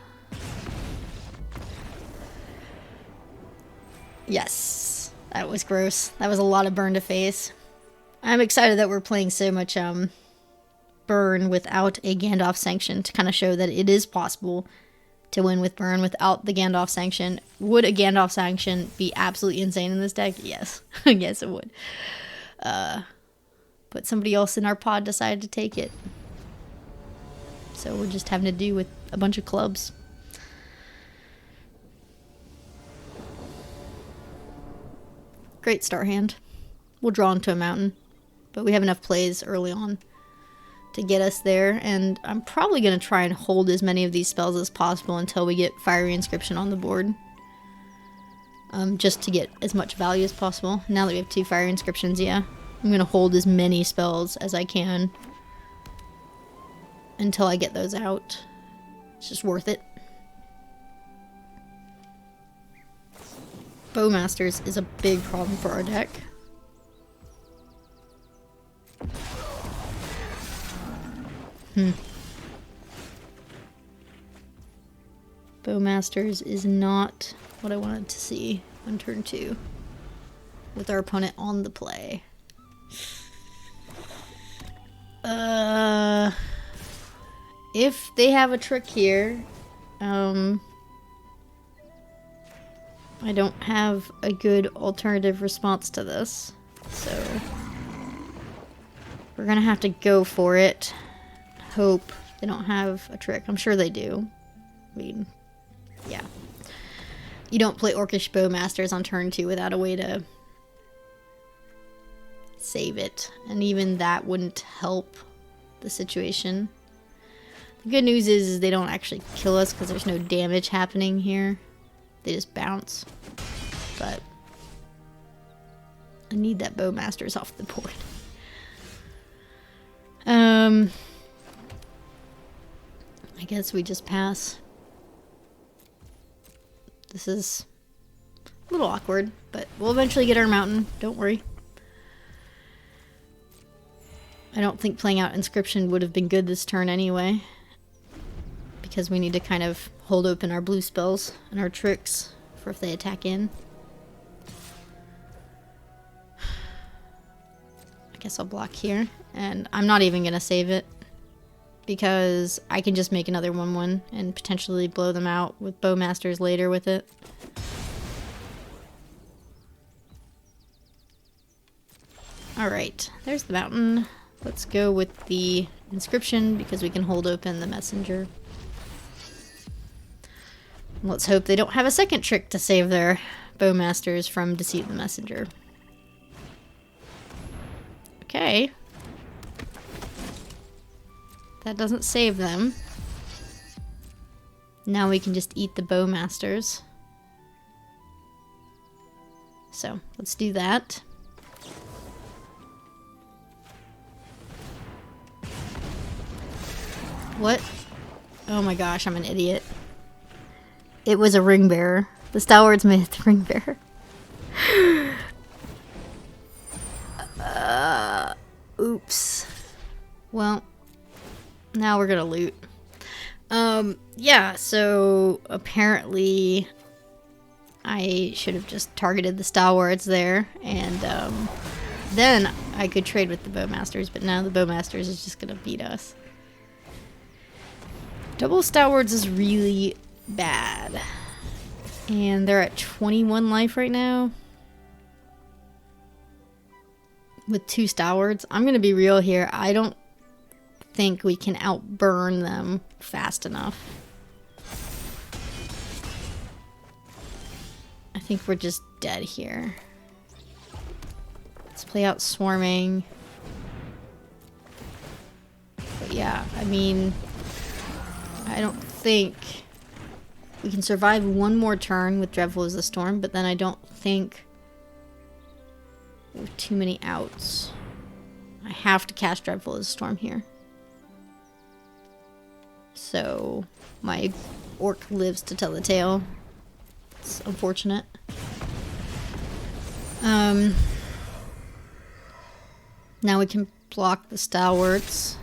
Yes, that was gross. That was a lot of burn to face. I'm excited that we're playing so much burn without a Gandalf sanction to kind of show that it is possible to win with burn without the Gandalf sanction. Would a Gandalf sanction be absolutely insane in this deck? Yes. Yes, it would. But somebody else in our pod decided to take it. So we're just having to do with a bunch of clubs. Great start hand. We'll draw into a mountain, but we have enough plays early on to get us there, and I'm probably going to try and hold as many of these spells as possible until we get Fiery Inscription on the board, just to get as much value as possible. Now that we have 2 Fiery Inscriptions, yeah, I'm going to hold as many spells as I can until I get those out. It's just worth it. Bowmasters is a big problem for our deck. Bowmasters is not what I wanted to see on turn 2 with our opponent on the play. If they have a trick here, I don't have a good alternative response to this, so We're gonna have to go for it. Hope they don't have a trick. I'm sure they do. I mean, yeah. You don't play Orcish Bowmasters on turn 2 without a way to save it. And even that wouldn't help the situation. The good news is they don't actually kill us because there's no damage happening here. They just bounce. But I need that Bowmasters off the board. I guess we just pass. This is a little awkward, but we'll eventually get our mountain. Don't worry. I don't think playing out Inscription would have been good this turn anyway, because we need to kind of hold open our blue spells and our tricks for if they attack in. I guess I'll block here, and I'm not even gonna save it because I can just make another 1/1 and potentially blow them out with Bowmasters later with it. Alright, there's the mountain. Let's go with the Inscription because we can hold open the messenger. Let's hope they don't have a second trick to save their Bowmasters from Deceive the Messenger. Okay. That doesn't save them. Now we can just eat the Bowmasters. So, let's do that. What? Oh my gosh, I'm an idiot. It was a ring bearer. The Stalwart Myth ring bearer. Oops. Well, now we're gonna loot. Yeah, so apparently I should have just targeted the Stalwarts there, and then I could trade with the Bowmasters, but now the Bowmasters is just gonna beat us. Double Stalwarts is really bad. And they're at 21 life right now. With 2 Stalwarts. I'm gonna be real here. I don't think we can outburn them fast enough. I think we're just dead here. Let's play out Swarming. But yeah, I mean, I don't think we can survive one more turn with Dreadful as the Storm, but then I don't think there are too many outs. I have to cast Dreadful as a Storm here. So my orc lives to tell the tale. It's unfortunate. Now we can block the Stalwarts.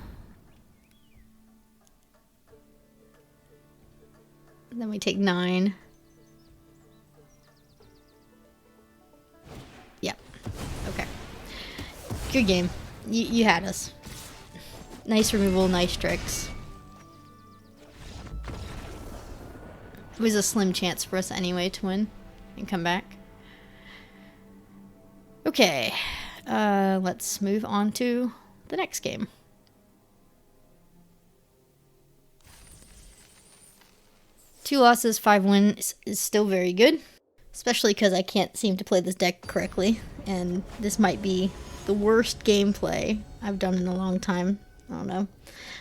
And then we take 9. Yep. Okay. Good game. You had us. Nice removal, nice tricks. It was a slim chance for us anyway to win and come back. Okay. Let's move on to the next game. Two losses, 5 wins is still very good. Especially because I can't seem to play this deck correctly. And this might be the worst gameplay I've done in a long time. I don't know.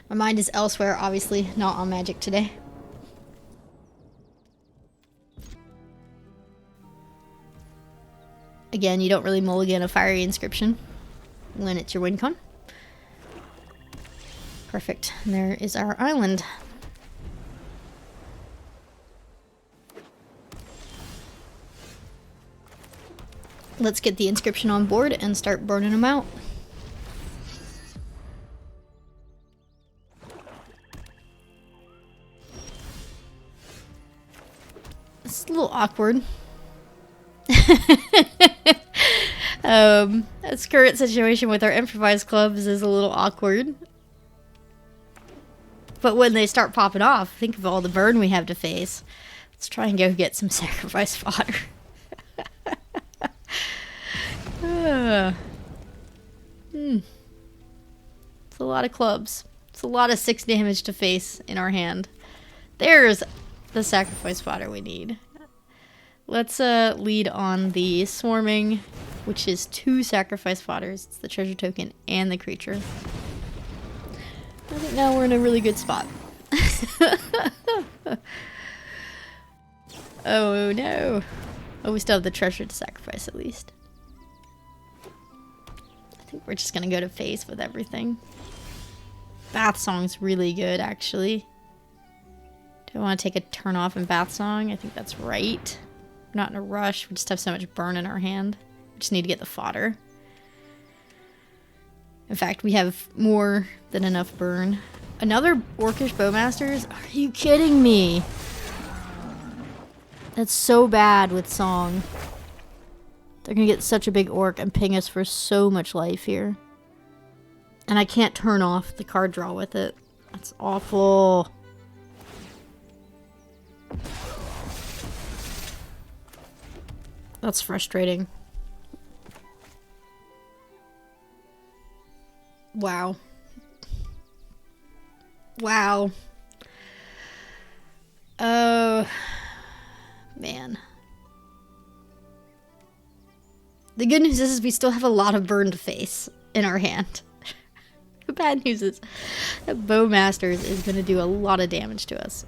My mind is elsewhere, obviously, not on Magic today. Again, you don't really mulligan a Fiery Inscription when it's your win con. Perfect. And there is our island. Let's get the Inscription on board and start burning them out. It's a little awkward. This current situation with our Improvised Clubs is a little awkward. But when they start popping off, think of all the burn we have to face. Let's try and go get some sacrifice fodder. a lot of clubs. It's a lot of 6 damage to face in our hand. There's the sacrifice fodder we need. Let's lead on the swarming, which is 2 sacrifice fodders. It's the treasure token and the creature. I think now we're in a really good spot. Oh no. Oh, we still have the treasure to sacrifice at least. I think we're just gonna go to face with everything. Bath Song's really good, actually. Do I want to take a turn off in Bath Song? I think that's right. We're not in a rush. We just have so much burn in our hand. We just need to get the fodder. In fact, we have more than enough burn. Another Orcish Bowmasters? Are you kidding me? That's so bad with Song. They're gonna get such a big orc and ping us for so much life here. And I can't turn off the card draw with it. That's awful. That's frustrating. Wow. Wow. Oh, man. The good news is we still have a lot of burn to face in our hand. The bad news is that Bowmasters is going to do a lot of damage to us.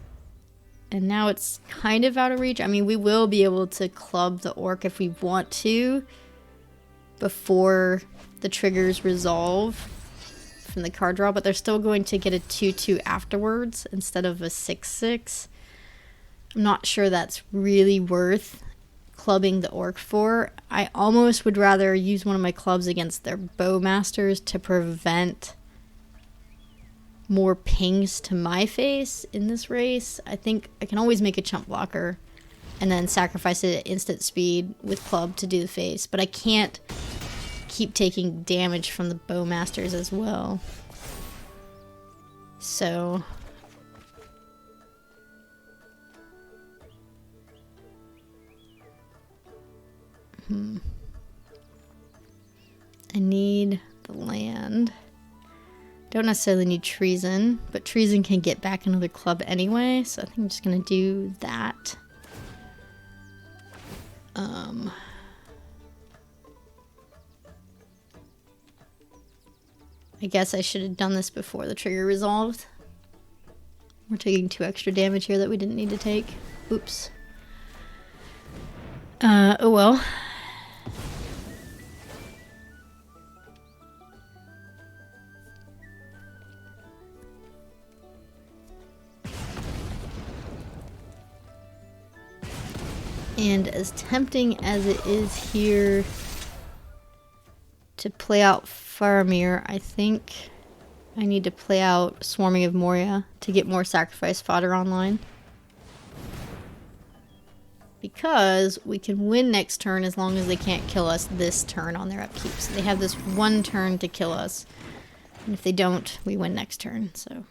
And now it's kind of out of reach. I mean, we will be able to club the orc if we want to before the triggers resolve from the card draw, but they're still going to get a 2/2 afterwards instead of a 6/6. I'm not sure that's really worth clubbing the orc for. I almost would rather use one of my clubs against their Bowmasters to prevent more pings to my face in this race. I think I can always make a chump blocker and then sacrifice it at instant speed with club to do the face, but I can't keep taking damage from the Bowmasters as well. So I need the land. Don't necessarily need treason, but treason can get back another club anyway, so I think I'm just gonna do that. I guess I should have done this before the trigger resolved. We're taking 2 extra damage here that we didn't need to take. Oops. Oh well. And as tempting as it is here to play out Faramir, I think I need to play out Swarming of Moria to get more sacrifice fodder online. Because we can win next turn as long as they can't kill us this turn on their upkeep. So they have this 1 turn to kill us. And if they don't, we win next turn, so.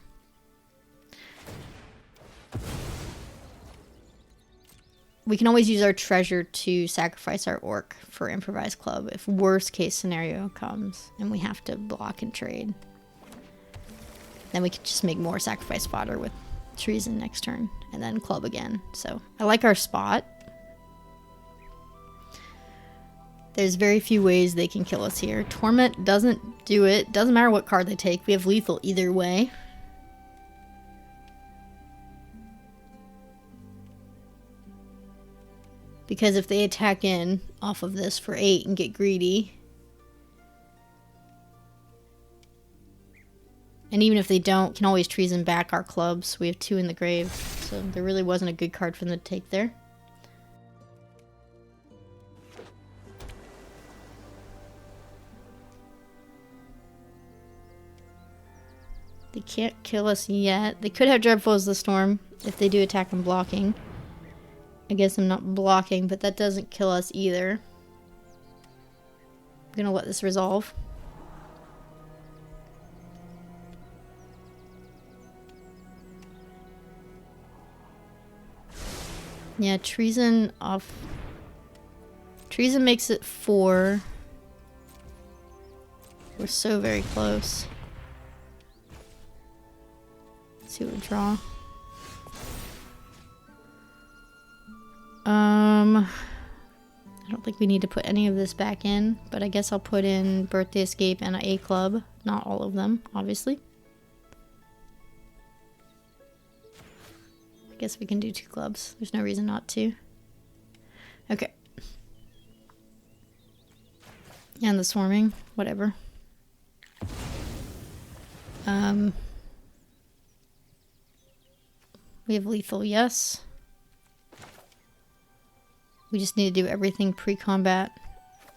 We can always use our treasure to sacrifice our orc for Improvised Club if worst case scenario comes and we have to block and trade. Then we can just make more sacrifice fodder with treason next turn and then club again. So I like our spot. There's very few ways they can kill us here. Torment doesn't do it. Doesn't matter what card they take. We have lethal either way. Because if they attack in off of this for 8 and get greedy, and even if they don't, can always treason back our clubs. We have 2 in the grave, so there really wasn't a good card for them to take there. They can't kill us yet. They could have Dreadful as the Storm if they do attack and blocking. I guess I'm not blocking, but that doesn't kill us either. I'm gonna let this resolve. Yeah, treason off. Treason makes it 4. We're so very close. Let's see what we draw. I don't think we need to put any of this back in, but I guess I'll put in Birthday Escape and a club. Not all of them, obviously. I guess we can do 2 clubs. There's no reason not to. Okay. And the swarming, whatever. We have lethal, yes. We just need to do everything pre-combat.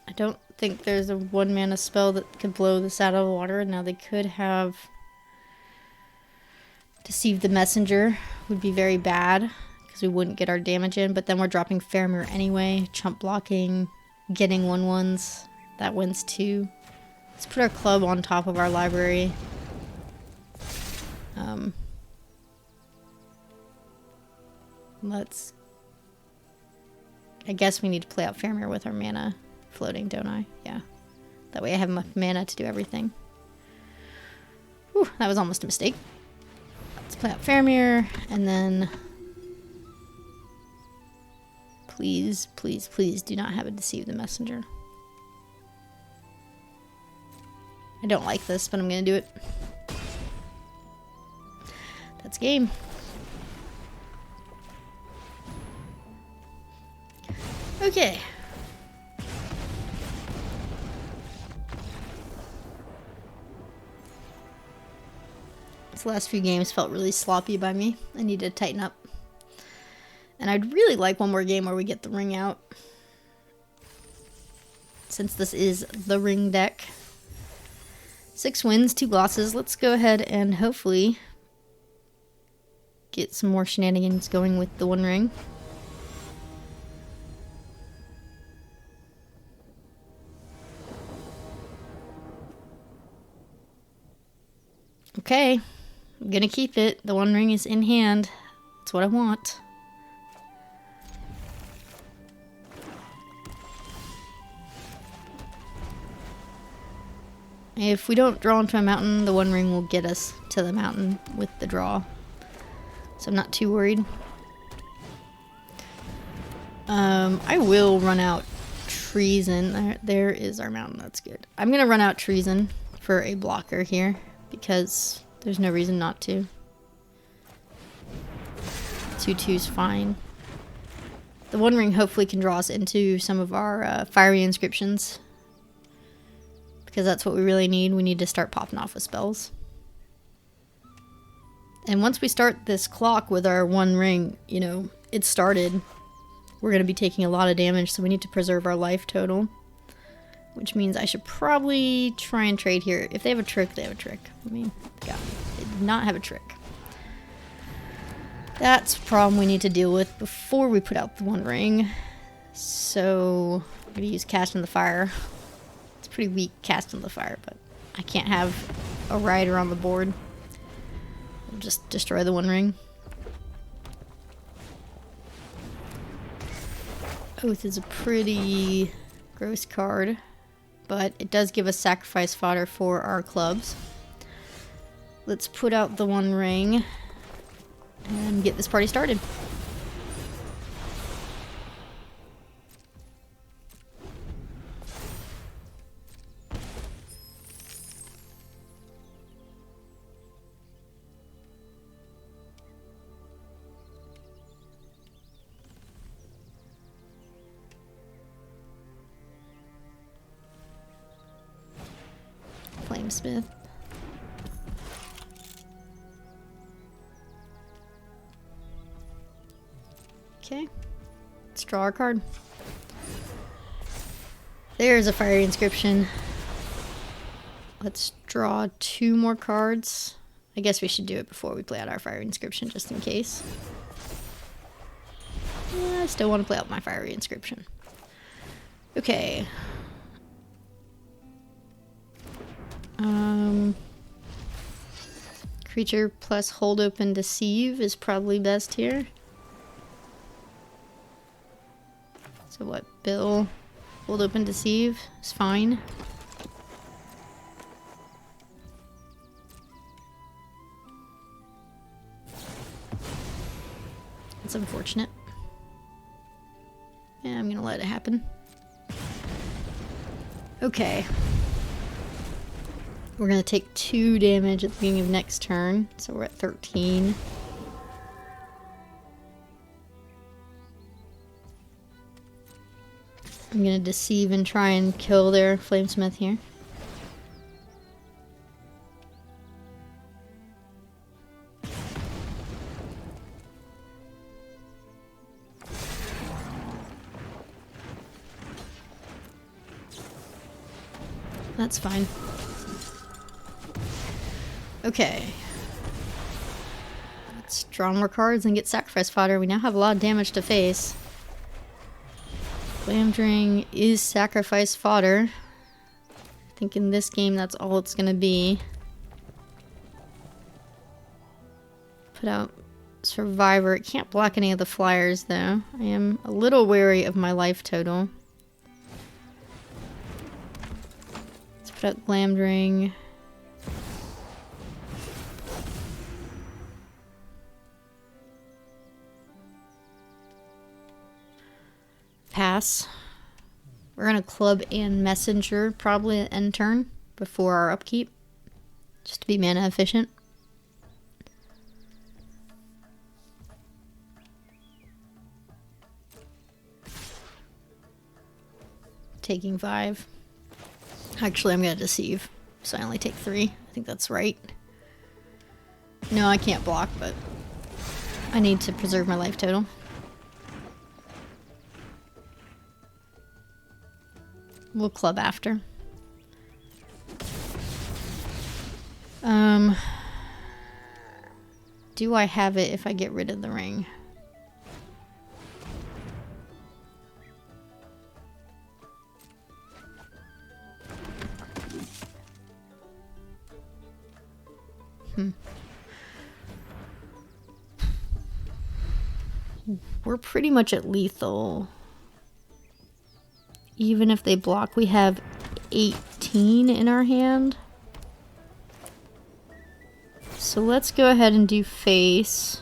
I don't think there's a 1 mana spell that could blow this out of the water. Now they could have Deceive the Messenger, would be very bad because we wouldn't get our damage in, but then we're dropping Faramir anyway, chump blocking, getting 1/1s. That wins 2. Let's put our club on top of our library. I guess we need to play out Faramir with our mana floating, don't I? Yeah. That way I have enough mana to do everything. Whew, that was almost a mistake. Let's play out Faramir, and then... Please, please, please do not have it Deceive the Messenger. I don't like this, but I'm gonna do it. That's game. Okay. These last few games felt really sloppy by me. I need to tighten up. And I'd really like one more game where we get the ring out. Since this is the ring deck. 6 wins, 2 losses. Let's go ahead and hopefully get some more shenanigans going with the One Ring. Okay, I'm gonna keep it. The One Ring is in hand. That's what I want. If we don't draw into a mountain, the One Ring will get us to the mountain with the draw. So I'm not too worried. I will run out Treason. There is our mountain. That's good. I'm gonna run out Treason for a blocker here because there's no reason not to. 2/2's fine. The One Ring hopefully can draw us into some of our fiery inscriptions. Because that's what we really need. We need to start popping off with spells. And once we start this clock with our One Ring, you know, it started. We're going to be taking a lot of damage, so we need to preserve our life total. Which means I should probably try and trade here. If they have a trick, they have a trick. I mean, God, they did not have a trick. That's a problem we need to deal with before we put out the One Ring. So, I'm going to use Cast in the Fire. It's pretty weak Cast in the Fire, but I can't have a rider on the board. We'll just destroy the One Ring. Oath is a pretty gross card, but it does give us sacrifice fodder for our clubs. Let's put out the One Ring and get this party started. Flamesmith. Okay, let's draw our card. There's a fiery inscription. Let's draw 2 more cards. I guess we should do it before we play out our fiery inscription, just in case. Yeah, I still want to play out my fiery inscription. Okay. Creature plus hold open deceive is probably best here. So what, Bill? Hold open deceive is fine. That's unfortunate. Yeah, I'm gonna let it happen. Okay. We're gonna take 2 damage at the beginning of next turn, so we're at 13. I'm gonna deceive and try and kill their Flamesmith here. That's fine. Okay. Let's draw more cards and get sacrifice fodder. We now have a lot of damage to face. Glamdring is sacrifice fodder. I think in this game that's all it's gonna be. Put out Survivor. It can't block any of the flyers though. I am a little wary of my life total. Let's put out Glamdring. Pass. We're gonna club and messenger probably at end turn before our upkeep, just to be mana efficient. Taking 5. Actually, I'm gonna deceive, so I only take 3. I think that's right. No, I can't block, but I need to preserve my life total. We'll club after. Do I have it if I get rid of the ring? We're pretty much at lethal. Even if they block, we have 18 in our hand. So let's go ahead and do face.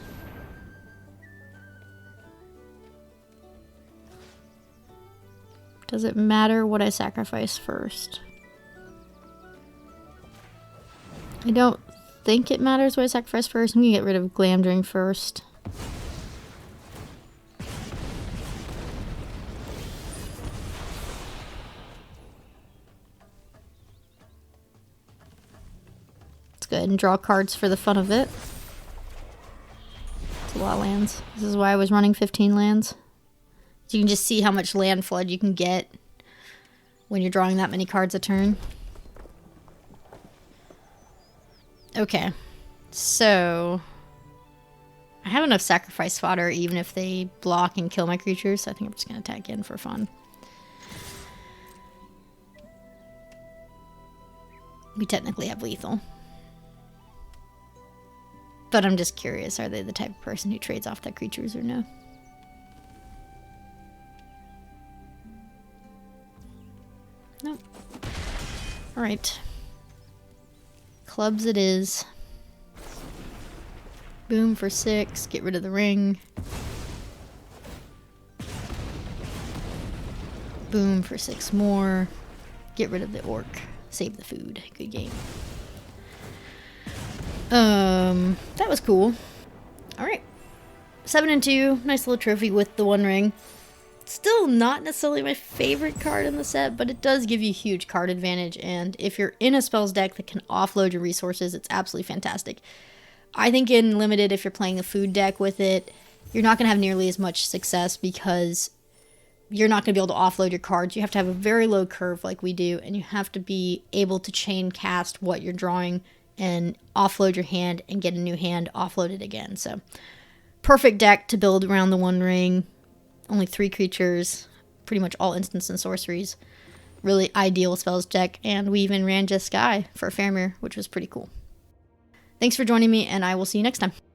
Does it matter what I sacrifice first? I don't think it matters what I sacrifice first. I'm gonna get rid of Glamdring first. Let's go ahead and draw cards for the fun of it. It's a lot of lands. This is why I was running 15 lands. So you can just see how much land flood you can get when you're drawing that many cards a turn. Okay, so I have enough sacrifice fodder even if they block and kill my creatures, so I think I'm just going to attack in for fun. We technically have lethal. But I'm just curious, are they the type of person who trades off their creatures or no? Nope. Alright. Clubs it is. Boom for 6. Get rid of the ring. Boom for 6 more. Get rid of the orc. Save the food. Good game. That was cool. Alright. 7 and 2. Nice little trophy with the 1 ring. Still not necessarily my favorite card in the set, but it does give you huge card advantage, and if you're in a spells deck that can offload your resources, it's absolutely fantastic. I think in Limited, if you're playing the food deck with it, you're not going to have nearly as much success because you're not going to be able to offload your cards. You have to have a very low curve like we do, and you have to be able to chain cast what you're drawing and offload your hand and get a new hand, offload it again. So, perfect deck to build around the 1 ring. Only 3 creatures, pretty much all instants and sorceries. Really ideal spells deck, and we even ran just Sky for Faramir, which was pretty cool. Thanks for joining me, and I will see you next time.